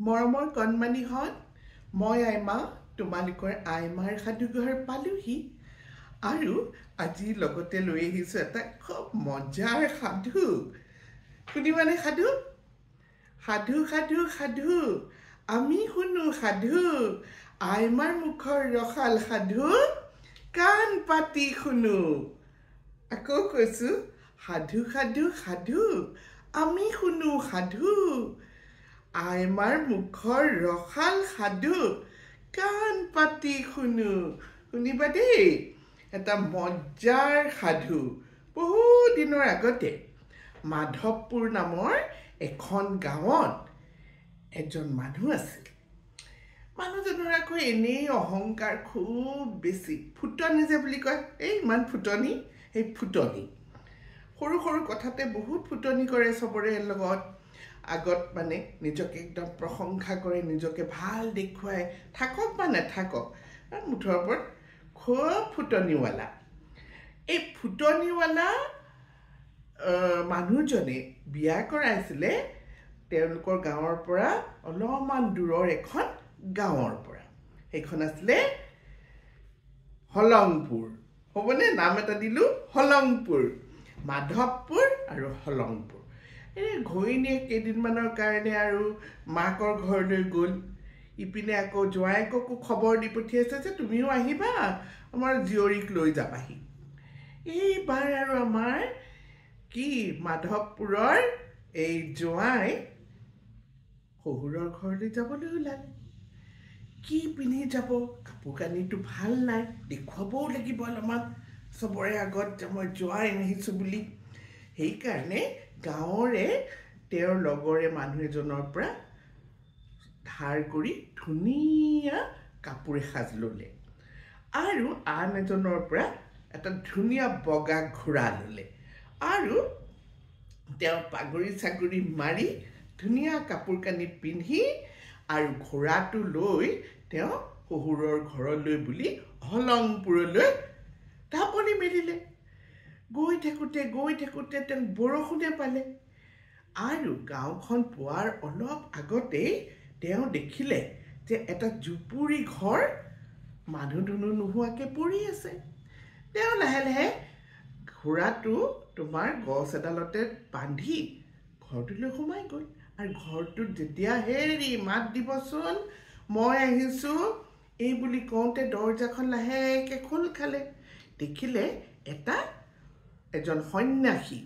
মৰমৰ কণমানিহঁত, মই আইমা তোমালোকৰ আইমাৰ সাধুঘৰ পালোহি আৰু আজি লগতে লৈ আহিছোঁ এটা খুব মজাৰ সাধু। শুনিবানে সাধু? সাধু সাধু সাধু আমি শুনো সাধু, আইমাৰ মুখৰ ৰসাল সাধু কাণ পাতি শুনো। আকৌ কৈছোঁ, সাধু সাধু সাধু আমি শুনো সাধু, আইমাৰ মুখৰ ৰসাল সাধু কাণ পাতি শুনো। শুনিবা দেই, এটা মজাৰ সাধু। বহু দিনৰ আগতে মাধৱপুৰ নামৰ এখন গাঁৱত এজন মানুহ আছিল। মানুহজনৰ আকৌ এনেই অহংকাৰ খুব বেছি, ফুটনি যে বুলি কয়, এই ইমান ফুটনি, সেই ফুটনি। সৰু সৰু কথাতে বহুত ফুটনি কৰে চবৰে লগত। আগত মানে নিজকে একদম প্ৰশংসা কৰে, নিজকে ভাল দেখুৱাই থাকক বা নাথাকক, মুঠৰ ওপৰত খুব ফুটনিৱালা। এই ফুটনিৱালা মানুহজনে বিয়া কৰাইছিলে তেওঁলোকৰ গাঁৱৰ পৰা অলপমান দূৰৰ এখন গাঁৱৰ পৰা। সেইখন আছিলে হলংপুৰ। হ'বনে? নাম এটা দিলোঁ, হলংপুৰ। মাধৱপুৰ আৰু হলংপুৰ। এই ঘৈণীয়েক কেইদিনমানৰ কাৰণে আৰু মাকৰ ঘৰলৈ গ'ল। ইপিনে আকৌ জোঁৱায়েককো খবৰ দি পঠিয়াইছে যে তুমিও আহিবা, আমাৰ জীয়ৰীক লৈ যাবাহি। এইবাৰ আৰু আমাৰ কি মাধৱপুৰৰ এই জোঁৱাই শহুৰৰ ঘৰলৈ যাবলৈ ওলালে। কি পিন্ধি যাব? কাপোৰ কানিটো ভাল নাই, দেখুৱাবও লাগিব অলপমান চবৰে আগত যে মই জোঁৱাই আহিছোঁ বুলি। সেইকাৰণে গাঁৱৰে তেওঁৰ লগৰে মানুহ এজনৰ পৰা ধাৰ কৰি ধুনীয়া কাপোৰ এসাঁজ ল'লে আৰু আন এজনৰ পৰা এটা ধুনীয়া বগা ঘোঁৰা ল'লে আৰু তেওঁ পাগুৰি চাগুৰি মাৰি ধুনীয়া কাপোৰ কানি পিন্ধি আৰু ঘোঁৰাটো লৈ তেওঁ শহুৰৰ ঘৰলৈ বুলি হলংপুৰলৈ ঢাপলি মেলিলে। গৈ থাকোঁতে তেওঁ বৰষুণে পালে আৰু গাঁওখন পোৱাৰ অলপ আগতেই তেওঁ দেখিলে যে এটা জুপুৰি ঘৰ মানুহ দুনুহ নোহোৱাকৈ পৰি আছে। তেওঁ লাহে লাহে ঘোঁৰাটো তোমাৰ গছ এডালতে বান্ধি ঘৰটোলৈ সোমাই গ'ল আৰু ঘৰটোত যেতিয়া হেৰি মাত দিবচোন মই আহিছোঁ এই বুলি কওঁতে দৰজাখন লাহেকৈ খোল খালে। দেখিলে এজন সন্যাসী,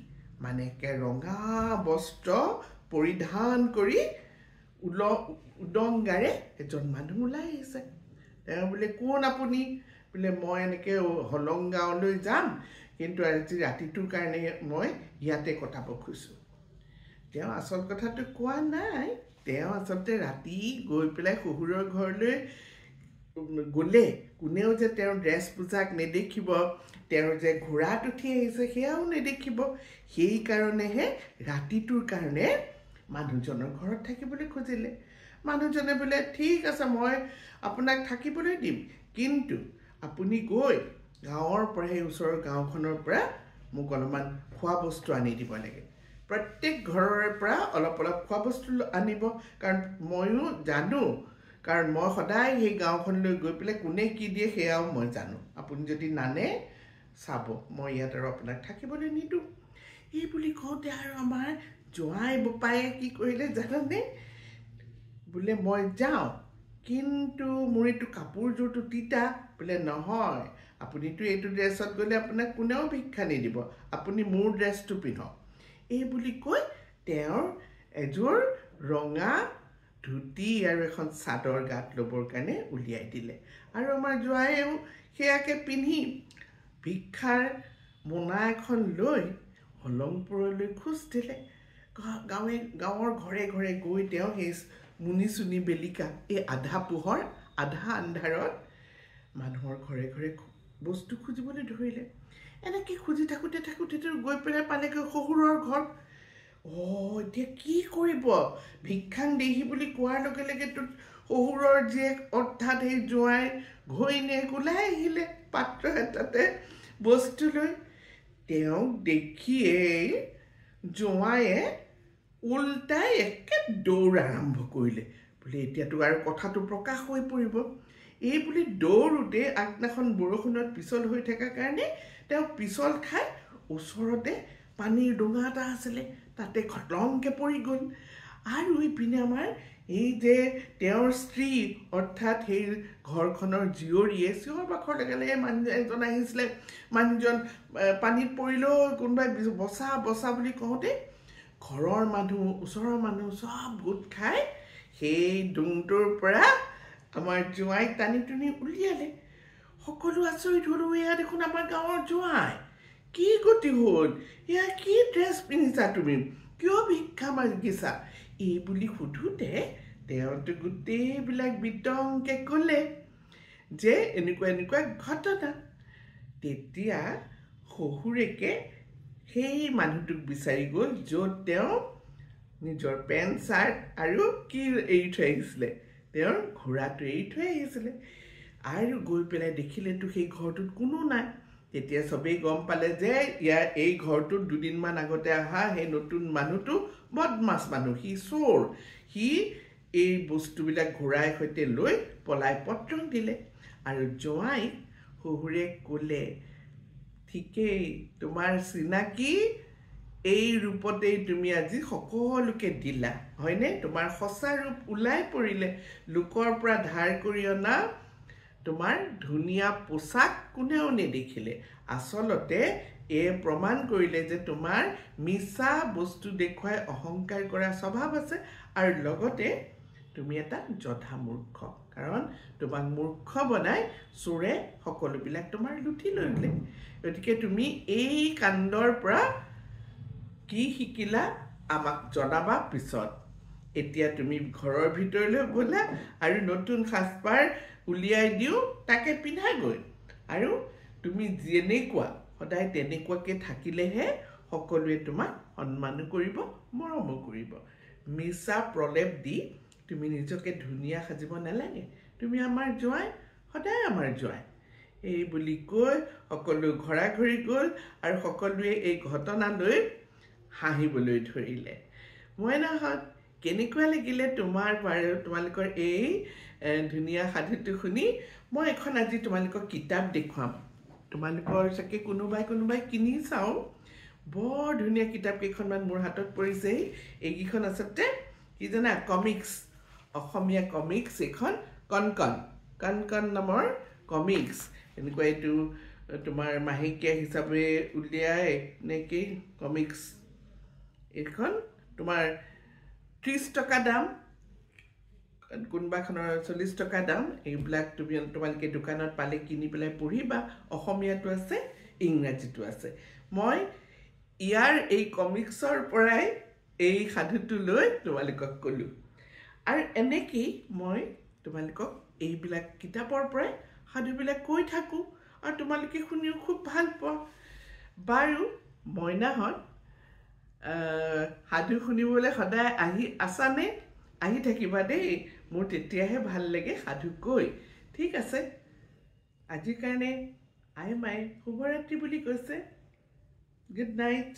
মানে ৰঙা বস্ত্ৰ পৰিধান কৰি উদংগাৰে এজন মানুহ ওলাই আহিছে। তেওঁ বোলে, কোন আপুনি? বোলে, মই এনেকৈ হলং গাঁৱলৈ যাম, কিন্তু আজি ৰাতিটোৰ কাৰণে মই ইয়াতে কটাব খুজিছোঁ। তেওঁ আচল কথাটো কোৱা নাই। তেওঁ আচলতে ৰাতি গৈ পেলাই শহুৰৰ ঘৰলৈ গ'লে কোনেও যে তেওঁৰ ড্ৰেছ পোছাক নেদেখিব, তেওঁৰ যে ঘোঁৰাত উঠি আহিছে সেয়াও নেদেখিব। সেইকাৰণেহে ৰাতিটোৰ কাৰণে মানুহজনৰ ঘৰত থাকিবলৈ খুজিলে। মানুহজনে বোলে, ঠিক আছে, মই আপোনাক থাকিবলৈ দিম, কিন্তু আপুনি গৈ গাঁৱৰ পৰা, সেই ওচৰৰ গাঁওখনৰ পৰা মোক অলপমান খোৱা বস্তু আনি দিব লাগে। প্ৰত্যেক ঘৰৰে পৰা অলপ অলপ খোৱা বস্তু আনিব, কাৰণ ময়ো জানো, কাৰণ মই সদায় সেই গাঁওখনলৈ গৈ পেলাই কোনে কি দিয়ে সেয়াও মই জানো। আপুনি যদি নানে চাব, মই ইয়াত আৰু আপোনাক থাকিবলৈ নিদিওঁ। এই বুলি কওঁতে আৰু আমাৰ জোঁৱাই বোপায়ে কি কৰিলে জানানে? বোলে, মই যাওঁ, কিন্তু মোৰ এইটো কাপোৰযোৰটো তিতা। বোলে, নহয়, আপুনিতো এইটো ড্ৰেছত গ'লে আপোনাক কোনেও ভিক্ষা নিদিব, আপুনি মোৰ ড্ৰেছটো পিন্ধক। এই বুলি কৈ তেওঁৰ এযোৰ ৰঙা ধুতি আৰু এখন চাদৰ গাত ল'বৰ কাৰণে উলিয়াই দিলে আৰু আমাৰ জোঁৱায়েও সেয়াকে পিন্ধি ভিক্ষাৰ মোনা এখন লৈ হলংপুৰলৈ খোজ দিলে। গাঁৱৰ ঘৰে ঘৰে গৈ তেওঁ সেই মুনি চুনি বেলিকা, এই আধা পোহৰ আধা আন্ধাৰত মানুহৰ ঘৰে ঘৰে বস্তু খুজিবলৈ ধৰিলে। এনেকৈ খুজি থাকোঁতে গৈ পেলাই পালেগৈ শহুৰৰ ঘৰ। এতিয়া কি কৰিব? ভিক্ষাং দেহি বুলি কোৱাৰ লগে লগেতো শহুৰৰ জীয়েক অৰ্থাৎ সেই জোঁৱাই ঘৈণীয়েক ওলাই আহিলে পাত্ৰ এটাতে বস্তু লৈ। তেওঁক দেখিয়েই জোঁৱায়ে উল্টাই একে দৌৰ আৰম্ভ কৰিলে। বোলে এতিয়াতো আৰু কথাটো প্ৰকাশ হৈ পৰিব এই বুলি দৌৰোতে আগদিনাখন বৰষুণত পিছল হৈ থকাৰ কাৰণে তেওঁ পিছল খাই ওচৰতে পানীৰ ডোঙা এটা আছিলে তাতে খটলংকৈ পৰি গ'ল আৰু ইপিনে আমাৰ এই যে তেওঁৰ স্ত্ৰী অৰ্থাৎ সেই ঘৰখনৰ জীয়ৰীয়ে চিঞৰ বাখৰ লগালে মানুহ এজন আহিছিলে মানুহজন পানীত পৰিলেও কোনোবাই বচা বচা বুলি কওঁতে ঘৰৰ মানুহ ওচৰৰ মানুহ চব গোট খাই সেই ডোংটোৰ পৰা আমাৰ জোঁৱাইক টানি টুনি উলিয়ালে সকলো আচৰিত হ'লো এয়া দেখোন আমাৰ গাঁৱৰ জোঁৱাই কি গতি হ'ল এয়া কি ড্ৰেছ পিন্ধিছা তুমি কিয় ভিক্ষা মাগিছা এই বুলি সোধোতে তেওঁতো গোটেইবিলাক বিতংকৈ ক'লে যে এনেকুৱা এনেকুৱা ঘটনা তেতিয়া শহুৰেকে সেই মানুহটোক বিচাৰি গ'ল য'ত তেওঁ নিজৰ পেণ্ট চাৰ্ট আৰু কি এৰি থৈ আহিছিলে তেওঁৰ ঘোঁৰাটো এৰি থৈ আহিছিলে আৰু গৈ পেলাই দেখিলেতো সেই ঘৰটোত কোনো নাই তেতিয়া চবেই গম পালে যে ইয়াৰ এই ঘৰটোত দুদিনমান আগতে অহা সেই নতুন মানুহটো বদমাছ মানুহ সি চোৰ সি এই বস্তুবিলাক ঘোঁৰাই সৈতে লৈ পলাই পত্ৰং দিলে আৰু জোঁৱাই শহুৰে ক'লে ঠিকেই তোমাৰ চিনাকি এই ৰূপতেই তুমি আজি সকলোকে দিলা হয়নে তোমাৰ সঁচা ৰূপ ওলাই পৰিলে লোকৰ পৰা ধাৰ কৰি অনা তোমাৰ ধুনীয়া পোছাক কোনেও নেদেখিলে আচলতে এই প্ৰমাণ কৰিলে যে তোমাৰ মিছা বস্তু দেখুৱাই অহংকাৰ কৰা স্বভাৱ আছে আৰু লগতে তুমি এটা জধা মূৰ্খ কাৰণ তোমাক মূৰ্খ বনাই চোৰে সকলোবিলাক তোমাৰ লুটি লৈ গ'লে গতিকে তুমি এই কাণ্ডৰ পৰা কি শিকিলা আমাক জনাবা পিছত এতিয়া তুমি ঘৰৰ ভিতৰলৈ ব'লা আৰু নতুন সাজপাৰ উলিয়াই দিওঁ তাকে পিন্ধাগৈ আৰু তুমি যেনেকুৱা সদায় তেনেকুৱাকৈ থাকিলেহে সকলোৱে তোমাক সন্মানো কৰিব মৰমো কৰিব মিছা প্ৰলেপ দি তুমি নিজকে ধুনীয়া সাজিব নালাগে তুমি আমাৰ জোঁৱাই সদায় আমাৰ জোঁৱাই এই বুলি কৈ সকলো ঘৰাঘৰি গ'ল আৰু সকলোৱে এই ঘটনালৈ হাঁহিবলৈ ধৰিলে মইনাহঁত কেনেকুৱা লাগিলে তোমালোকৰ এই ধুনীয়া সাধুটো শুনি মই এখন আজি তোমালোকক কিতাপ দেখুৱাম তোমালোকৰ চাগে কোনোবাই কিনি চাওঁ বৰ ধুনীয়া কিতাপ কেইখনমান মোৰ হাতত পৰিছে এইকেইখন আচলতে কি জানা কমিক্স অসমীয়া কমিক্স এখন কণ নামৰ কমিক্স এনেকুৱা এইটো তোমাৰ মাহেকীয়া হিচাপে উলিয়াই নেকি কমিক্স এইখন তোমাৰ 30 টকা দাম কোনোবাখনৰ 40 টকা দাম এইবিলাক তোমালোকে দোকানত পালে কিনি পেলাই পঢ়িবা অসমীয়াটো আছে ইংৰাজীটো আছে মই ইয়াৰ এই কমিক্সৰ পৰাই এই সাধুটো লৈ তোমালোকক ক'লোঁ আৰু এনেকেই মই তোমালোকক এইবিলাক কিতাপৰ পৰাই সাধুবিলাক কৈ থাকোঁ আৰু তোমালোকে শুনিও খুব ভাল পোৱা বাৰু মইনাহঁত সাধু শুনিবলৈ সদায় আছানে আহি থাকিবা দেই মোৰ তেতিয়াহে ভাল লাগে সাধু কৈ ঠিক আছে আজিৰ কাৰণে আই মাই শুভৰাত্ৰি বুলি কৈছে গুড নাইট